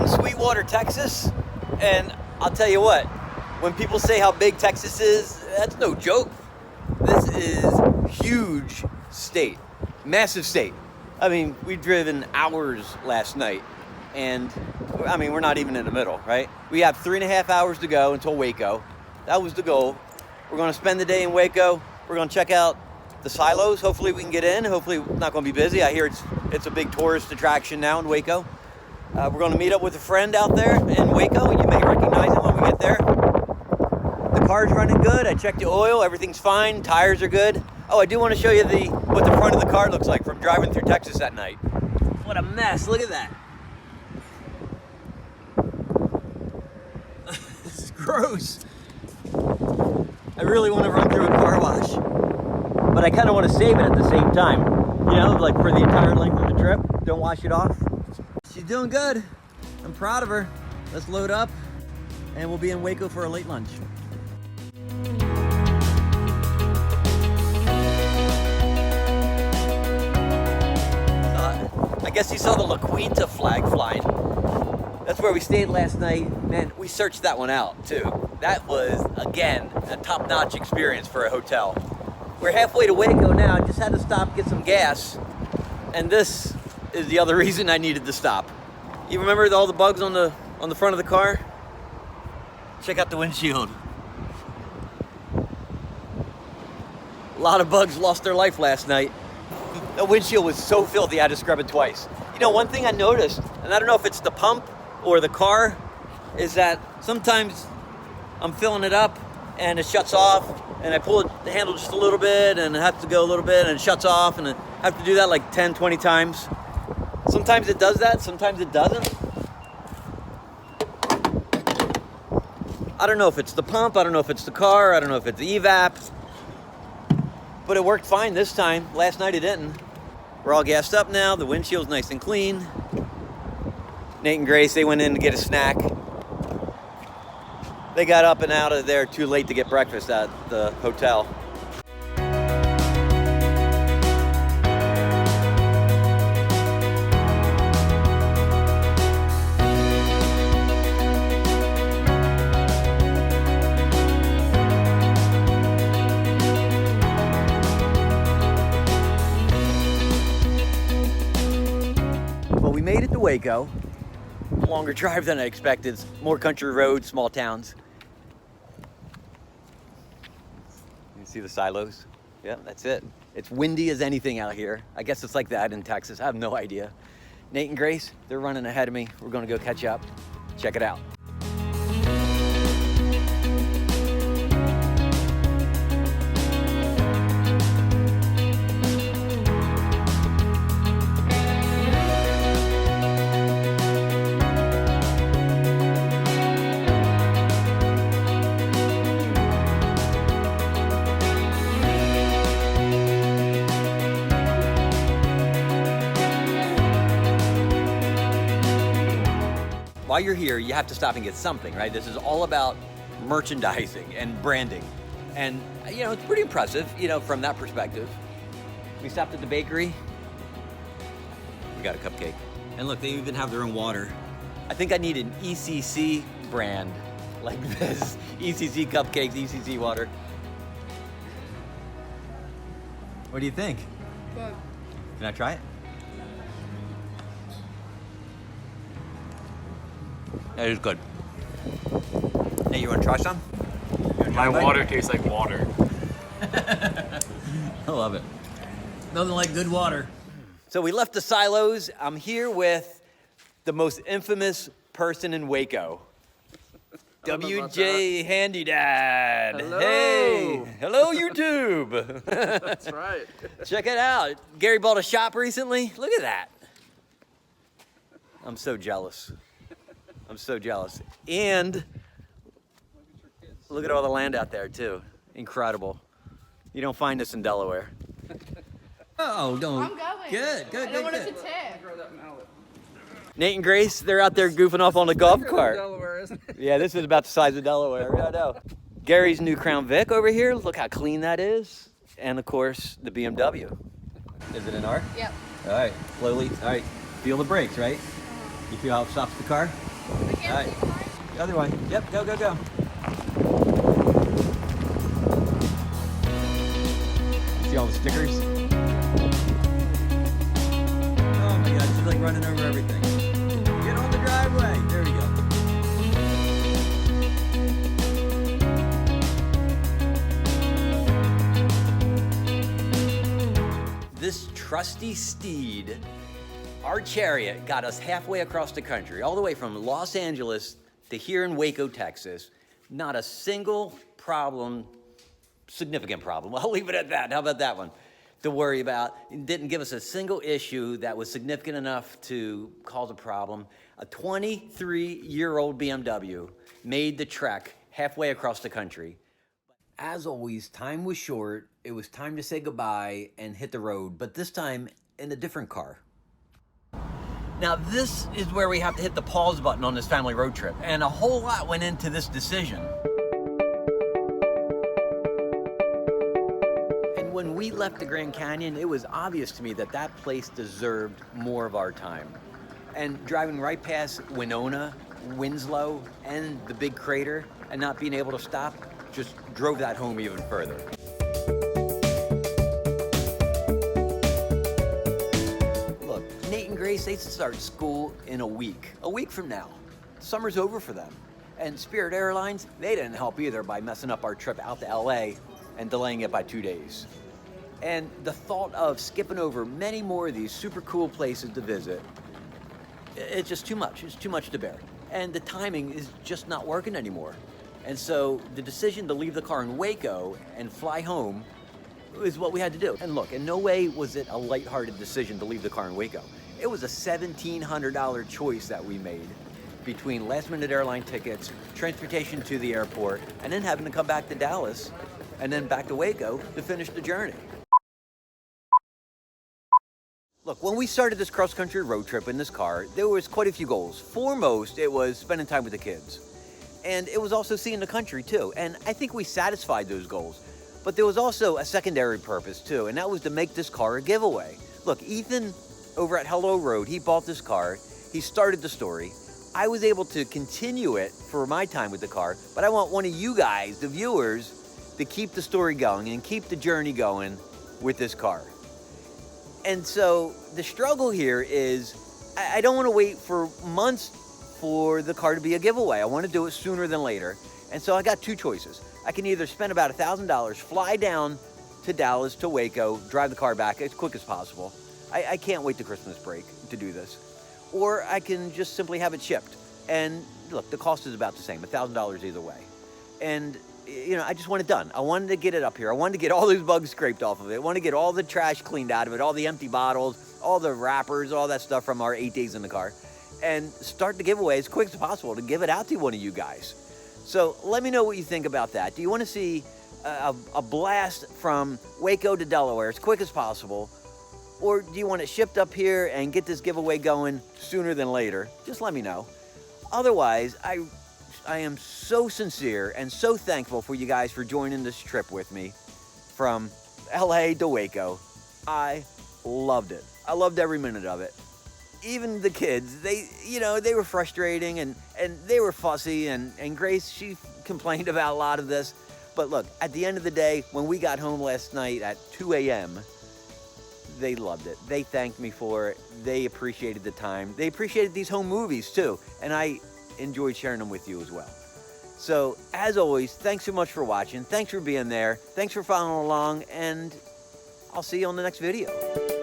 in Sweetwater, Texas, and I'll tell you what, when people say how big Texas is, that's no joke. This is huge state, massive state. I mean, we've driven hours last night, and I mean, we're not even in the middle, right? We have 3.5 hours to go until Waco. That was the goal. We're gonna spend the day in Waco. We're gonna check out the silos. Hopefully we can get in. Hopefully it's not gonna be busy. I hear it's a big tourist attraction now in Waco. We're gonna meet up with a friend out there in Waco. You may recognize him when we get there. The car's running good. I checked the oil, everything's fine. Tires are good. Oh, I do wanna show you what the front of the car looks like from driving through Texas at night. What a mess, look at that. This is gross. I really wanna run through a car wash, but I kinda wanna save it at the same time. You know, like for the entire length of the trip, don't wash it off. She's doing good. I'm proud of her. Let's load up and we'll be in Waco for a late lunch. I guess you saw the La Quinta flag flying. That's where we stayed last night. Man, we searched that one out too. That was, again, a top-notch experience for a hotel. We're halfway to Waco now. I just had to stop, get some gas. And this is the other reason I needed to stop. You remember all the bugs on the front of the car? Check out the windshield. A lot of bugs lost their life last night. The windshield was so filthy I had to scrub it twice. You know, one thing I noticed, and I don't know if it's the pump or the car, is that sometimes I'm filling it up and it shuts off, and I pull the handle just a little bit and I have to go a little bit and it shuts off, and I have to do that like 10, 20 times. Sometimes it does that, sometimes it doesn't. I don't know if it's the pump, I don't know if it's the car, I don't know if it's the evap, but it worked fine this time. Last night it didn't. We're all gassed up now, the windshield's nice and clean. Nate and Grace, they went in to get a snack. They got up and out of there too late to get breakfast at the hotel. Well, we made it to Waco. Longer drive than I expected. More country roads, small towns. You see the silos? Yeah, that's it. It's windy as anything out here. I guess it's like that in Texas. I have no idea. Nate and Grace, they're running ahead of me. We're gonna go catch up. Check it out. While you're here, you have to stop and get something, right? This is all about merchandising and branding. And, you know, it's pretty impressive, you know, from that perspective. We stopped at the bakery. We got a cupcake. And look, they even have their own water. I think I need an ECC brand like this. ECC cupcakes, ECC water. What do you think? Good. Can I try it? That is good. Hey, you want to try some? My water tastes like water. I love it. Nothing like good water. So we left the silos. I'm here with the most infamous person in Waco. WJ Handy Dad. Hello. Hey. Hello, YouTube. That's right. Check it out. Gary bought a shop recently. Look at that. I'm so jealous. I'm so jealous. And look at all the land out there too. Incredible. You don't find this in Delaware. Oh, don't. I'm going. Good. I don't want it to tip. Nate and Grace, they're out there goofing off on the golf cart. Delaware, isn't it? Yeah, this is about the size of Delaware. I know. Gary's new Crown Vic over here. Look how clean that is. And of course, the BMW. Is it in R? Yep. All right, slowly. All right, feel the brakes, right? You feel how it stops the car? All right. The other one. Yep, go, go, go. See all the stickers? Oh my God, she's like running over everything. Get on the driveway. There we go. This trusty steed, our chariot, got us halfway across the country, all the way from Los Angeles to here in Waco, Texas. Not a single problem, significant problem. I'll leave it at that. How about that one? To worry about. It didn't give us a single issue that was significant enough to cause a problem. A 23-year-old BMW made the trek halfway across the country. As always, time was short. It was time to say goodbye and hit the road, but this time in a different car. Now, this is where we have to hit the pause button on this family road trip, and a whole lot went into this decision. And when we left the Grand Canyon, it was obvious to me that that place deserved more of our time. And driving right past Winona, Winslow, and the big crater, and not being able to stop, just drove that home even further. Look, Nate and Grace, they start school in a week from now. Summer's over for them. And Spirit Airlines, they didn't help either by messing up our trip out to LA and delaying it by 2 days. And the thought of skipping over many more of these super cool places to visit, it's just too much. It's too much to bear. And the timing is just not working anymore. And so the decision to leave the car in Waco and fly home is what we had to do. And look, in no way was it a lighthearted decision to leave the car in Waco. It was a $1,700 choice that we made between last-minute airline tickets, transportation to the airport, and then having to come back to Dallas and then back to Waco to finish the journey. Look, when we started this cross-country road trip in this car, there was quite a few goals. Foremost, it was spending time with the kids. And it was also seeing the country too. And I think we satisfied those goals. But there was also a secondary purpose too, and that was to make this car a giveaway. Look, Ethan over at Hello Road, he bought this car. He started the story. I was able to continue it for my time with the car, but I want one of you guys, the viewers, to keep the story going and keep the journey going with this car. And so the struggle here is I don't want to wait for months for the car to be a giveaway. I want to do it sooner than later. And so I got two choices. I can either spend about $1,000, fly down to Dallas, to Waco, drive the car back as quick as possible. I can't wait the Christmas break to do this. Or I can just simply have it shipped. And look, the cost is about the same, $1,000 either way. And you know, I just want it done. I wanted to get it up here. I wanted to get all those bugs scraped off of it. I wanted to get all the trash cleaned out of it, all the empty bottles, all the wrappers, all that stuff from our 8 days in the car, and start the giveaway as quick as possible to give it out to one of you guys. So let me know what you think about that. Do you want to see a blast from Waco to Delaware as quick as possible? Or do you want it shipped up here and get this giveaway going sooner than later? Just let me know. Otherwise, I am so sincere and so thankful for you guys for joining this trip with me from LA to Waco. I loved it. I loved every minute of it. Even the kids, they were frustrating and they were fussy, and Grace, she complained about a lot of this. But look, at the end of the day, when we got home last night at 2 a.m., they loved it. They thanked me for it. They appreciated the time. They appreciated these home movies too. And I enjoyed sharing them with you as well. So as always, thanks so much for watching. Thanks for being there. Thanks for following along, and I'll see you on the next video.